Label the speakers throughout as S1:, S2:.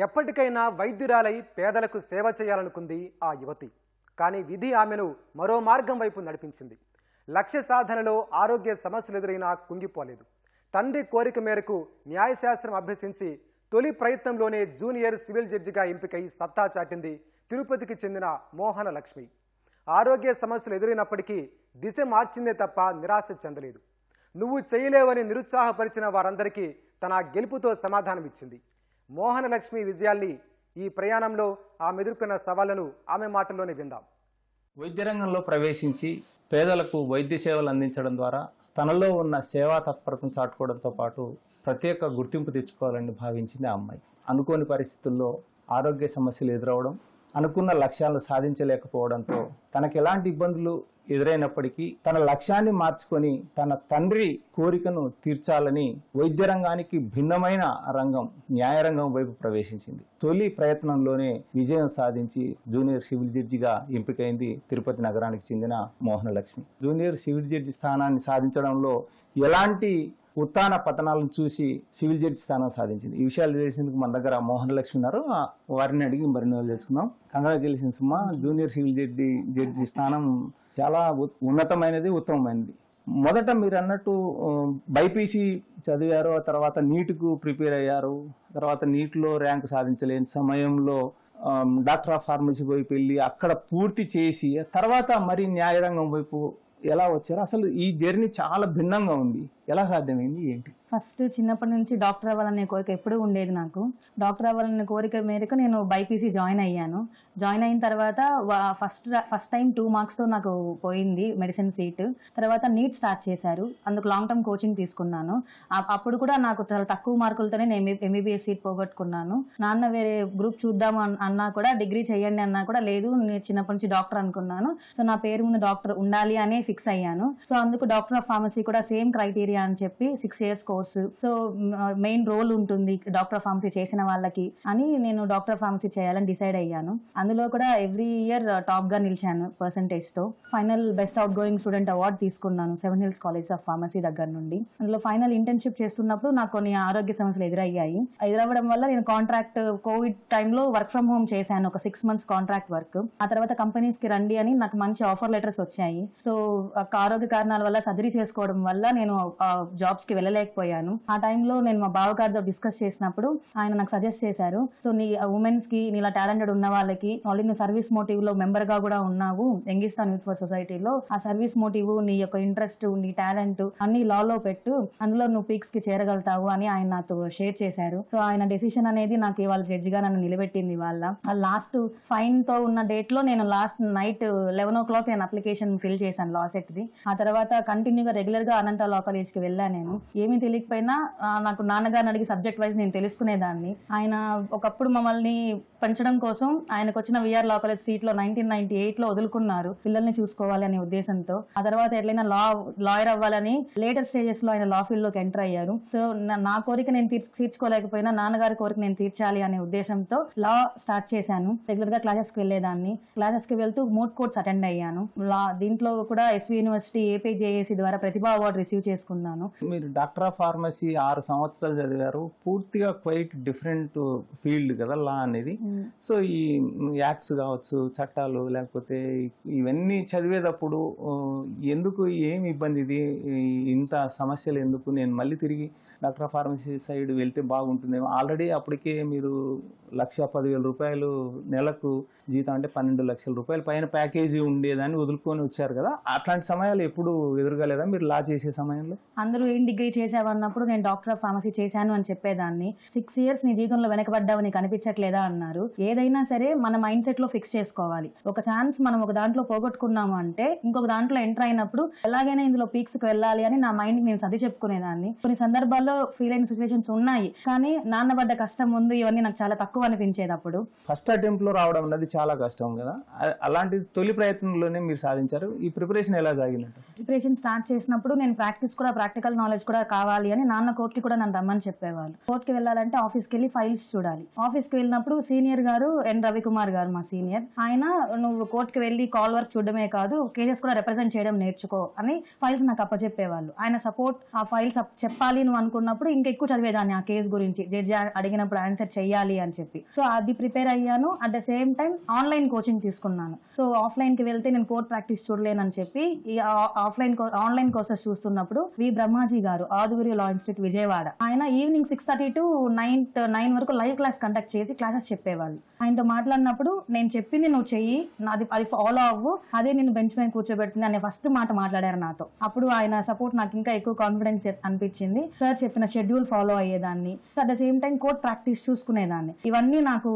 S1: ఎప్పటికైనా వైద్యురాలై పేదలకు సేవ చేయాలనుకుంది ఆ యువతి. కానీ విధి ఆమెను మరో మార్గం వైపు నడిపించింది. లక్ష్య సాధనలో ఆరోగ్య సమస్యలు ఎదురైనా కుంగిపోలేదు. తండ్రి కోరిక మేరకు న్యాయశాస్త్రం అభ్యసించి తొలి ప్రయత్నంలోనే జూనియర్ సివిల్ జడ్జిగా ఎంపికై సత్తా చాటింది తిరుపతికి చెందిన మోహన లక్ష్మి. ఆరోగ్య సమస్యలు ఎదురైనప్పటికీ దిశ మార్చిందే తప్ప నిరాశ చెందలేదు. నువ్వు చేయలేవని నిరుత్సాహపరిచిన వారందరికీ తన గెలుపుతో సమాధానమిచ్చింది. మోహన లక్ష్మి విజయాల్ని, ఈ ప్రయాణంలో ఆమె ఎదుర్కొన్న సవాళ్లను ఆమె మాటల్లోనే విందాం.
S2: వైద్య రంగంలో ప్రవేశించి పేదలకు వైద్య సేవలు అందించడం ద్వారా తనలో ఉన్న సేవా తత్పరతను చాటుకోవడంతో పాటు ప్రత్యేక గుర్తింపు తెచ్చుకోవాలని భావించింది ఆ అమ్మాయి. అనుకోని పరిస్థితుల్లో ఆరోగ్య సమస్యలు ఎదురవడం, అనుకున్న లక్ష్యాలను సాధించలేకపోవడంతో తనకు ఎలాంటి ఇబ్బందులు ఎదురైనప్పటికీ తన లక్ష్యాన్ని మార్చుకొని తన తండ్రి కోరికను తీర్చాలని వైద్య రంగానికి భిన్నమైన రంగం న్యాయరంగం వైపు ప్రవేశించింది. తొలి ప్రయత్నంలోనే విజయం సాధించి జూనియర్ సివిల్ జడ్జిగా ఎంపికైంది తిరుపతి నగరానికి చెందిన మోహన లక్ష్మి. జూనియర్ సివిల్ జడ్జి స్థానాన్ని సాధించడంలో ఎలాంటి ఉత్తాన పతనాలను చూసి సివిల్ జడ్జి స్థానం సాధించింది. ఈ విషయాలు తెలిసేందుకు మన దగ్గర మోహన లక్ష్మి ఉన్నారు. వారిని అడిగి మరిన్ని వాళ్ళు తెలుసుకుందాం. కంగ్రాచులేషన్స్ అమ్మా. జూనియర్ సివిల్ జడ్జి స్థానం చాలా ఉన్నతమైనది, ఉత్తమమైనది. మొదట మీరు అన్నట్టు బైపీసీ చదివారు, ఆ తర్వాత నీట్కు ప్రిపేర్ అయ్యారు, తర్వాత నీట్లో ర్యాంక్ సాధించలేని సమయంలో డాక్టర్ ఆఫ్ ఫార్మసీ వైపు వెళ్ళి అక్కడ పూర్తి చేసి తర్వాత మరి న్యాయరంగం వైపు ఎలా వచ్చారు? అసలు ఈ జర్నీ చాలా భిన్నంగా ఉంది. ఎలా సాధ్యమైంది, ఏంటి?
S3: ఫస్ట్ చిన్నప్పటి నుంచి డాక్టర్ అవ్వాలనే కోరిక ఎప్పుడూ ఉండేది నాకు. డాక్టర్ అవ్వాలనే కోరిక మేరకు నేను బైపీసీ జాయిన్ అయ్యాను. జాయిన్ అయిన తర్వాత ఫస్ట్ టైం 2 మార్క్స్తో నాకు పోయింది మెడిసిన్ సీట్. తర్వాత నీట్ స్టార్ట్ చేశారు, అందుకు లాంగ్ టర్మ్ కోచింగ్ తీసుకున్నాను. అప్పుడు కూడా నాకు చాలా తక్కువ మార్కులతోనే నేను ఎంబీబీఎస్ సీట్ పోగొట్టుకున్నాను. నాన్న వేరే గ్రూప్ చూద్దాము అన్నా కూడా, డిగ్రీ చేయండి అన్నా కూడా లేదు, నేను చిన్నప్పటి నుంచి డాక్టర్ అనుకున్నాను. సో నా పేరు ముందు డాక్టర్ ఉండాలి అనే ఫిక్స్ అయ్యాను. సో అందుకు డాక్టర్ ఆఫ్ ఫార్మసీ కూడా సేమ్ క్రైటీరియా అని చెప్పి 6 years course. So main role ఉంటుంది డాక్టర్ ఆఫ్ ఫార్మసీ చేసిన వాళ్ళకి అని నేను డాక్టర్ ఆఫ్ ఫార్మసీ చేయాలని డిసైడ్ అయ్యాను. అందులో కూడా ఎవ్రీ ఇయర్ టాప్ గా నిలిచాను పర్సంటేజ్ తో. Final best outgoing student award తీసుకున్నాను seven hills college of pharmacy దగ్గర నుండి. అందులో ఫైనల్ ఇంటర్న్షిప్ చేస్తున్నప్పుడు నాకు కొన్ని ఆరోగ్య సమస్యలు ఎదురవ్వడం వల్ల నేను కాంట్రాక్ట్ కోవిడ్ టైంలో వర్క్ ఫ్రమ్ హోమ్ చేశాను, ఒక 6 months కాంట్రాక్ట్ వర్క్. ఆ తర్వాత కంపెనీస్ కి రండి అని నాకు మంచి ఆఫర్ లెటర్స్ వచ్చాయి. సో ఆరోగ్య కారణాల వల్ల సర్జరీ చేసుకోవడం వల్ల నేను జాబ్స్ కి వెళ్ళలేకపోయాను. ఆ టైంలో నేను మా బావగారితో డిస్కస్ చేసినప్పుడు ఆయన నాకు సజెస్ట్ చేశారు, సో నీ ఉమెన్స్ కి, నీలా టాలెంటెడ్ ఉన్న వాళ్ళకి, ఆల్రెడీ నువ్వు సర్వీస్ మోటివ్ లో మెంబర్ గా కూడా ఉన్నావు యంగిస్తాన్ యూత్ ఫర్ సొసైటీలో, ఆ సర్వీస్ మోటివ్, నీ యొక్క ఇంట్రెస్ట్, నీ టాలెంట్ అన్ని లాలో పెట్టు, అందులో నువ్వు పీక్స్ కి చేరగలుగుతావు అని ఆయన నాతో షేర్ చేశారు. సో ఆయన డెసిషన్ అనేది నాకు ఇవాళ జడ్జిగా నన్ను నిలబెట్టింది. వాళ్ళ లాస్ట్ ఫైన్ తో ఉన్న డేట్ లో నేను లాస్ట్ నైట్ 11 o'clock నేను అప్లికేషన్ ఫిల్ చేశాను లా సెట్ ది. ఆ తర్వాత కంటిన్యూగా రెగ్యులర్ గా అనంత లా కాలేజ్ కి వెళ్ళాను. నేను ఏమీ తెలియకపోయినా నాకు నాన్నగారిని అడిగి సబ్జెక్ట్ వైజ్ నేను తెలుసుకునేదాన్ని. ఆయన ఒకప్పుడు మమ్మల్ని పెంచడం కోసం ఆయనకు వచ్చిన విఆర్ లా కాలేజ్ సీట్ లో 1998 లో వదులుకున్నారు, పిల్లల్ని చూసుకోవాలి అనే ఉద్దేశంతో. ఆ తర్వాత ఎట్లయినా లాయర్ అవ్వాలని లేటర్ స్టేజెస్ లో ఆయన లా ఫీల్డ్ లోకి ఎంటర్ అయ్యారు. సో నా కోరిక నేను తీర్చుకోలేకపోయినా నాన్నగారి కోరిక నేను తీర్చాలి అనే ఉద్దేశంతో లా స్టార్ట్ చేశాను. రెగ్యులర్ గా క్లాసెస్ కి వెళ్ళేదాన్ని. క్లాసెస్ కి వెళ్తూ మోట్ కోర్స్ అటెండ్ అయ్యాను. దీంట్లో కూడా ఎస్వి యూనివర్సిటీ ఏపీజేఏసీ ద్వారా ప్రతిభా అవార్డు రిసీవ్ చేసుకున్నాను.
S2: మీరు డాక్టర్ ఆఫ్ ఫార్మసీ 6 సంవత్సరాలు చదివారు. పూర్తిగా క్వైట్ డిఫరెంట్ ఫీల్డ్ కదా లా అనేది. సో ఈ యాక్ట్స్ కావచ్చు, చట్టాలు, లేకపోతే ఇవన్నీ చదివేటప్పుడు ఎందుకు, ఏమి ఇబ్బంది, ఇది ఇంత సమస్యలు ఎందుకు, నేను మళ్ళీ తిరిగి డాక్టర్ ఆఫ్ ఫార్మసీ సైడ్ వెళ్తే బాగుంటుందేమో, ఆల్రెడీ అప్పటికే మీరు 1,10,000 నెలకు జీతం, అంటే 12 లక్షల రూపాయల పైన ప్యాకేజీ ఉండేదాన్ని వదులుకొని వచ్చారు కదా. అట్లాంటి సమయాలు ఎప్పుడు ఎదురుగాలేదా మీరు లా చేసే సమయంలో?
S3: అందరూ ఏం డిగ్రీ చేసావన్నప్పుడు నేను డాక్టర్ ఆఫ్ ఫార్మసీ చేశాను అని చెప్పేదాన్ని. 6 years నీ జీవితంలో వెనకబడ్డావు, నీకు అనిపించట్లేదా అన్నారు. ఏదైనా సరే మన మైండ్ సెట్ లో ఫిక్స్ చేసుకోవాలి. ఒక ఛాన్స్ మనం ఒక దాంట్లో పోగొట్టుకున్నాము అంటే ఇంకొక దాంట్లో ఎంటర్ అయినప్పుడు ఎలాగైనా ఇందులో పీక్స్ కి వెళ్ళాలి అని నా మైండ్ నేను సర్ది చెప్పుకునేదాన్ని. కొన్ని సందర్భాల్లో ఫీల్ అయిన సిచ్యువేషన్స్ ఉన్నాయి, కానీ నాన్న పడ్డ కష్టం ముందు ఇవన్నీ నాకు చాలా తక్కువ అనిపించేది. అప్పుడు
S2: ఫస్ట్ అటెంప్ట్ లో రావడం అనేది చాలా కష్టం కదా. అలాంటి తొలి ప్రయత్నంలోనే మీరు సాధించారు. ఈ ప్రిపరేషన్ ఎలా సాగినట్టు?
S3: ప్రిపరేషన్ స్టార్ట్ చేసినప్పుడు నేను ప్రాక్టికల్ నాలెడ్జ్ కూడా కావాలి అని నాన్న కోర్టుకి కూడా నన్ను రమ్మని చెప్పేవాళ్ళు. కోర్టుకి వెళ్ళాలంటే ఆఫీస్కి వెళ్ళి ఫైల్స్ చూడాలి. ఆఫీస్కి వెళ్ళినప్పుడు సీనియర్ గారు ఎన్ రవికుమార్ గారు, మా సీనియర్, ఆయన నువ్వు కోర్టుకి వెళ్ళి కాల్ వర్క్ చూడడమే కాదు, కేసెస్ కూడా రిప్రజెంట్ చేయడం నేర్చుకో అని ఫైల్స్ నాకు అప్పచెప్పేవాళ్ళు. ఆయన సపోర్ట్, ఆ ఫైల్స్ చెప్పాలి నువ్వు అనుకున్నప్పుడు ఇంకా ఎక్కువ చదివేదాన్ని ఆ కేసు గురించి, జడ్జి అడిగినప్పుడు ఆన్సర్ చెయ్యాలి అని చెప్పి. సో అది ప్రిపేర్ అయ్యాను. At the same time online coaching తీసుకున్నాను. సో ఆఫ్లైన్కి వెళ్తే నేను కోర్ట్ ప్రాక్టీస్ చూడలేనని చెప్పి ఈ ఆన్లైన్ కోర్సెస్ చూస్తున్నప్పుడు బ్రహ్మాజీ గారు ఆదుగురి లా ఇన్స్టిట్యూట్ విజయవాడ, ఆయన ఈవినింగ్ 6:30 to 9 వరకు లైవ్ క్లాస్ కండక్ట్ చేసి క్లాసెస్ చెప్పేవాళ్ళు. ఆయనతో మాట్లాడినప్పుడు నేను చెప్పింది నువ్వు చెయ్యి, అది ఫాలో అవ్వు, అదే నేను బెంచ్ మీద కూర్చోబెట్టింది అనే ఫస్ట్ మాట మాట్లాడారు నాతో. అప్పుడు ఆయన సపోర్ట్ నాకు ఇంకా ఎక్కువ కాన్ఫిడెన్స్ అనిపించింది. సార్ చెప్పిన షెడ్యూల్ ఫాలో అయ్యేదాన్ని, at the same time court practice చూసుకునేదాన్ని. ఇవన్నీ నాకు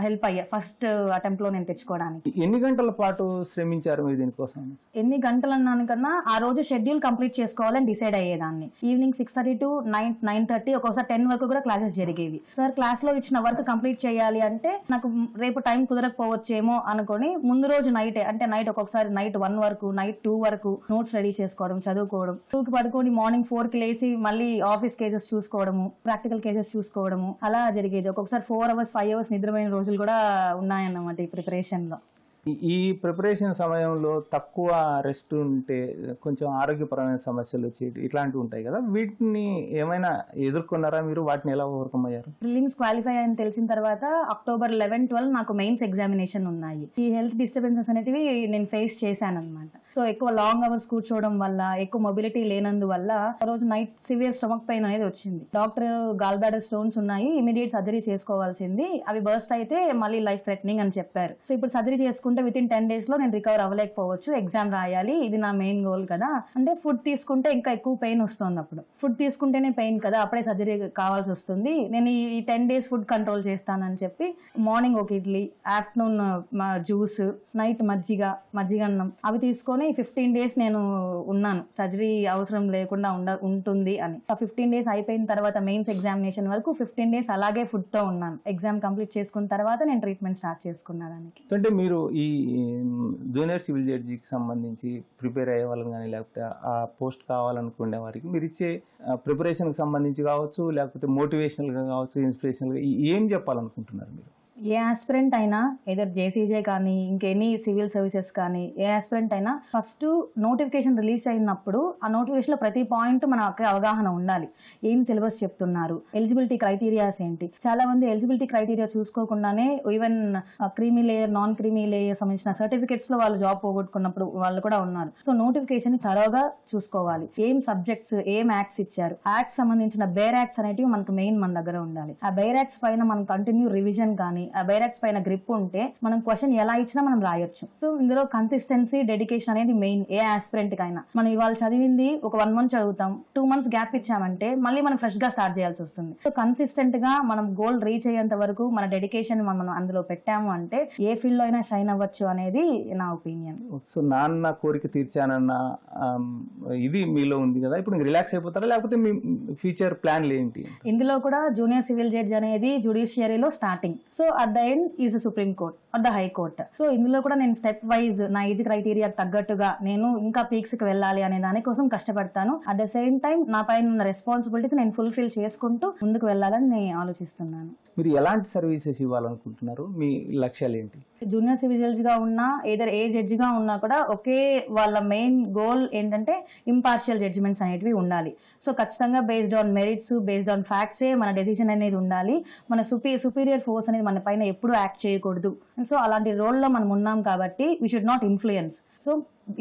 S3: హెల్ప్ అయ్యాయి ఫస్ట్ అటెంప్ట్ లో నేను తెచ్చుకోవడానికి.
S2: ఎన్ని గంటల పాటు శ్రమించారు మీరు దీనికోసం?
S3: ఎన్ని గంటలు అన్నాను కన్నా ఆ రోజు షెడ్యూల్ కంప్లీట్ చేసుకోవాలని డిసైడ్ అయ్యేదాన్ని. ఈవినింగ్ 6:30 to 9:30 ఒక్కోసారి 10 వరకు కూడా క్లాసెస్ జరిగేవి. సార్ క్లాస్ లో ఇచ్చిన వర్క్ కంప్లీట్ చేయాలి అంటే నాకు రేపు టైం కుదరకపోవచ్చేమో అనుకుని ముందు రోజు నైటే, అంటే నైట్ ఒక్కొక్కసారి నైట్ 1 వరకు, నైట్ 2 వరకు నోట్స్ రెడీ చేసుకోవడం, చదువుకోవడం, 2కి పడుకొని మార్నింగ్ 4కి లేచి మళ్ళీ ఆఫీస్ కేసెస్ చూసుకోవడము, ప్రాక్టికల్ కేసెస్ చూసుకోవడము, అలా జరిగేది. ఒక్కొక్కసారి 4 hours 5 hours నిద్రపోయిన రోజులు కూడా ఉన్నాయన్నమాట ఈ ప్రిపరేషన్ లో.
S2: ఈ ప్రిపరేషన్ సమయంలో తక్కువ రెస్ట్ ఉంటే కొంచెం ఆరోగ్యపరమైన సమస్యలు వచ్చి ఇట్లాంటివి ఉంటాయి కదా, వీటిని ఏమైనా ఎదుర్కొన్నారా మీరు? వాటిని ఎలా ఓవర్కమ్ అయ్యారు?
S3: ప్రిలిమ్స్ క్వాలిఫై అని తెలిసిన తర్వాత October 11-12 నాకు మెయిన్స్ ఎగ్జామినేషన్ ఉన్నాయి. ఈ హెల్త్ డిస్టర్బెన్సెస్ అనేటివి నేను ఫేస్ చేశాను అనమాట. సో ఎక్కువ లాంగ్ అవర్స్ కూర్చోవడం వల్ల, ఎక్కువ మొబిలిటీ లేనందువల్ల ఆ రోజు నైట్ సివియర్ స్టమక్ పెయిన్ అనేది వచ్చింది. డాక్టర్ గాల్ బ్లాడర్ స్టోన్స్ ఉన్నాయి, ఇమీడియట్ సర్జరీ చేసుకోవాల్సింది, అవి బర్స్ట్ అయితే మళ్ళీ లైఫ్ థ్రెటనింగ్ అని చెప్పారు. సో ఇప్పుడు సర్జరీ చేసుకుంటే వితిన్ 10 days లో నేను రికవర్ అవ్వలేకపోవచ్చు, ఎగ్జామ్ రాయాలి, ఇది నా మెయిన్ గోల్ కదా. అంటే ఫుడ్ తీసుకుంటే ఇంకా ఎక్కువ పెయిన్ వస్తుంది. అప్పుడు ఫుడ్ తీసుకుంటేనే పెయిన్ కదా, అప్పుడే సర్జరీ కావాల్సి వస్తుంది. నేను ఈ 10 days ఫుడ్ కంట్రోల్ చేస్తానని చెప్పి మార్నింగ్ ఒక ఇడ్లీ, ఆఫ్టర్నూన్ జ్యూస్, నైట్ మజ్జిగన్నం అవి తీసుకొని 15 days నేను ఉన్నాను, సర్జరీ అవసరం లేకుండా ఉంటుంది అని. ఆ 15 days అయిపోయిన తర్వాత మెయిన్స్ ఎగ్జామినేషన్ వరకు 15 days అలాగే ఫుడ్ తో ఉన్నాను. ఎగ్జామ్ కంప్లీట్ చేసుకున్న తర్వాత నేను ట్రీట్మెంట్ స్టార్ట్ చేసుకున్నా దానికి.
S2: అంటే మీరు ఈ జూనియర్ సివిల్ జడ్జికి సంబంధించి ప్రిపేర్ అయ్యే వాళ్ళని కానీ, లేకపోతే ఆ పోస్ట్ కావాలనుకునే వారికి మీరు ఇచ్చే ప్రిపరేషన్కి సంబంధించి కావచ్చు, లేకపోతే మోటివేషనల్గా కావచ్చు, ఇన్స్పిరేషనల్గా ఏం చెప్పాలనుకుంటున్నారు మీరు?
S3: ఏ ఆస్పిరెంట్ అయినా, ఏదర్ జేసీజే కానీ ఇంకెనీ సివిల్ సర్వీసెస్ కానీ, ఏ ఆస్పిరెంట్ అయినా ఫస్ట్ నోటిఫికేషన్ రిలీజ్ అయినప్పుడు ఆ నోటిఫికేషన్లో ప్రతి పాయింట్ మనకు అవగాహన ఉండాలి. ఏం సిలబస్ చెప్తున్నారు, ఎలిజిబిలిటీ క్రైటీరియాస్ ఏంటి. చాలా మంది ఎలిజిబిలిటీ క్రైటీరియా చూసుకోకుండానే even creamy layer, non creamy layer సంబంధించిన సర్టిఫికేట్స్ లో వాళ్ళు జాబ్ పోగొట్టుకున్నప్పుడు వాళ్ళు కూడా ఉన్నారు. సో నోటిఫికేషన్ థరోగా చూసుకోవాలి. ఏం సబ్జెక్ట్స్, ఏం యాక్ట్స్ ఇచ్చారు, యాక్ట్స్ సంబంధించిన బేర్ యాక్ట్స్ అనేటివి మనకు మెయిన్ మన దగ్గర ఉండాలి. ఆ బేర్ యాక్ట్స్ పైన మనం కంటిన్యూ రివిజన్ కానీ, ఆ బైరాక్స్ పైన గ్రిప్ ఉంటే మనం క్వశ్చన్ ఎలా ఇచ్చినా మనం రాయొచ్చు. సో ఇందులో కన్సిస్టెన్సీ, డెడికేషన్ అనేది మెయిన్ ఏ ఆస్పిరెంట్ కైనా. మనం ఇవాళ చదివింది ఒక 1 month చదువుతాం, 2 months గ్యాప్ ఇచ్చామంటే మళ్ళీ మనం ఫ్రెష్ గా స్టార్ట్ చేయాల్సి వస్తుంది. సో కన్సిస్టెంట్ గా మనం గోల్ రీచ్ అయ్యేంత వరకు మన డెడికేషన్ మనం అందులో పెట్టాము అంటే ఏ ఫీల్డ్ లో అయినా షైన్ అవ్వచ్చు అనేది నా ఒపీనియన్.
S2: సో నాన్న కోరిక తీర్చానన్న ఇది మీలో ఉంది కదా, ఇప్పుడు రిలాక్స్ అయిపోతారా, లేకపోతే మీ ఫ్యూచర్ ప్లాన్లు ఏంటి?
S3: ఇందులో కూడా జూనియర్ సివిల్ జడ్జ్ అనేది జ్యుడిషియరీలో starting. So at the end is supreme court or the high court. So ఇందులో కూడా నేను స్టెప్ వైజ్ నా ఏజ్ క్రైటీరియా తగ్గట్టుగా నేను ఇంకా పీక్స్ కి వెళ్ళాలి అనే దానికోసం కష్టపడతాను. అట్ ద సేమ్ టైం నా పైన ఉన్న రెస్పాన్సిబిలిటీస్ నేను ఫుల్ఫిల్ చేసుకుంటూ ముందుకు వెళ్ళాలని నేను ఆలోచిస్తున్నాను.
S2: మీరు ఎలాంటి సర్వీసెస్ ఇవ్వాలనుకుంటున్నారు? మీ లక్ష్యాలు ఏంటి?
S3: జూనియర్ సివిల్ జడ్జ్ గా ఉన్నా, ఏదర్ ఏ జడ్జి గా ఉన్నా కూడా ఒకే వాళ్ళ మెయిన్ గోల్ ఏంటంటే ఇంపార్షియల్ జడ్జిమెంట్స్ అనేటివి ఉండాలి. సో ఖచ్చితంగా based on merits, based on ఫ్యాక్ట్సే మన డెసిషన్ అనేది ఉండాలి. మన సుపీరియర్ ఫోర్స్ అనేది మన పైన ఎప్పుడు యాక్ట్ చేయకూడదు. సో అలాంటి రోల్లో మనం ఉన్నాం కాబట్టి we should not influence. So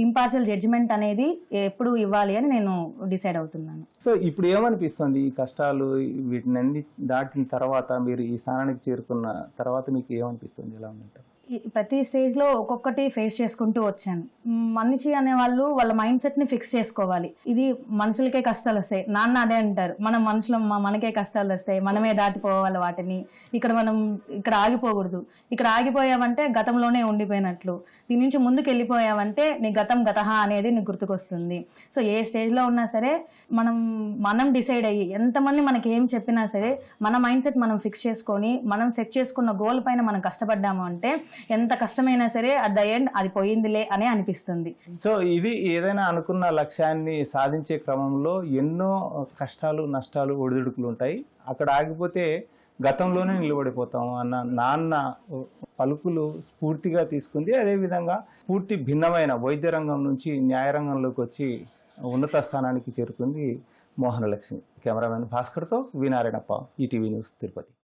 S3: impartial judgement అనేది ఎప్పుడు ఇవ్వాలి అని నేను డిసైడ్ అవుతున్నాను.
S2: సో ఇప్పుడు ఏమనిపిస్తుంది, ఈ కష్టాలు వీటిని దాటిన తర్వాత, మీరు ఈ స్థానానికి చేరుకున్న తర్వాత మీకు ఏమనిపిస్తుంది, ఎలా ఉందంటారు?
S3: ప్రతి స్టేజ్ లో ఒక్కొక్కటి ఫేస్ చేసుకుంటూ వచ్చాను. మనిషి అనే వాళ్ళు వాళ్ళ మైండ్ సెట్ ని ఫిక్స్ చేసుకోవాలి. ఇది మనుషులకే కష్టాలు వస్తాయి, నాన్న అదే అంటారు, మనం మనుషులం, మనకే కష్టాలు వస్తాయి, మనమే దాటిపోవాలి వాటిని. ఇక్కడ ఆగిపోకూడదు. ఇక్కడ ఆగిపోయామంటే గతంలోనే ఉండిపోయినట్లు. దీని నుంచి ముందుకు వెళ్ళిపోయామంటే నీ గతం గతహ అనేది నీకు గుర్తుకొస్తుంది. సో ఏ స్టేజ్ లో ఉన్నా సరే మనం డిసైడ్ అయ్యి, ఎంతమంది మనకి ఏం చెప్పినా సరే మన మైండ్ సెట్ మనం ఫిక్స్ చేసుకొని మనం సెట్ చేసుకున్న గోల్ పైన మనం కష్టపడ్డాము అంటే ఎంత కష్టమైనా సరే అట్ ద ఎండ్ అది పోయిందిలే అనే అనిపిస్తుంది.
S2: సో ఇది ఏదైనా అనుకున్న లక్ష్యాన్ని సాధించే క్రమంలో ఎన్నో కష్టాలు, నష్టాలు, ఒడిదుడుకులు ఉంటాయి. అక్కడ ఆగిపోతే గతంలోనే నిలబడిపోతాము అన్న నాన్న పలుకులు స్ఫూర్తిగా తీసుకుంది. అదేవిధంగా పూర్తి భిన్నమైన వైద్య రంగం నుంచి న్యాయరంగంలోకి వచ్చి ఉన్నత స్థానానికి చేరుకుంది మోహనలక్ష్మి. కెమెరామెన్ భాస్కర్తో వి నారాయణప్ప, ఈటీవీ న్యూస్, తిరుపతి.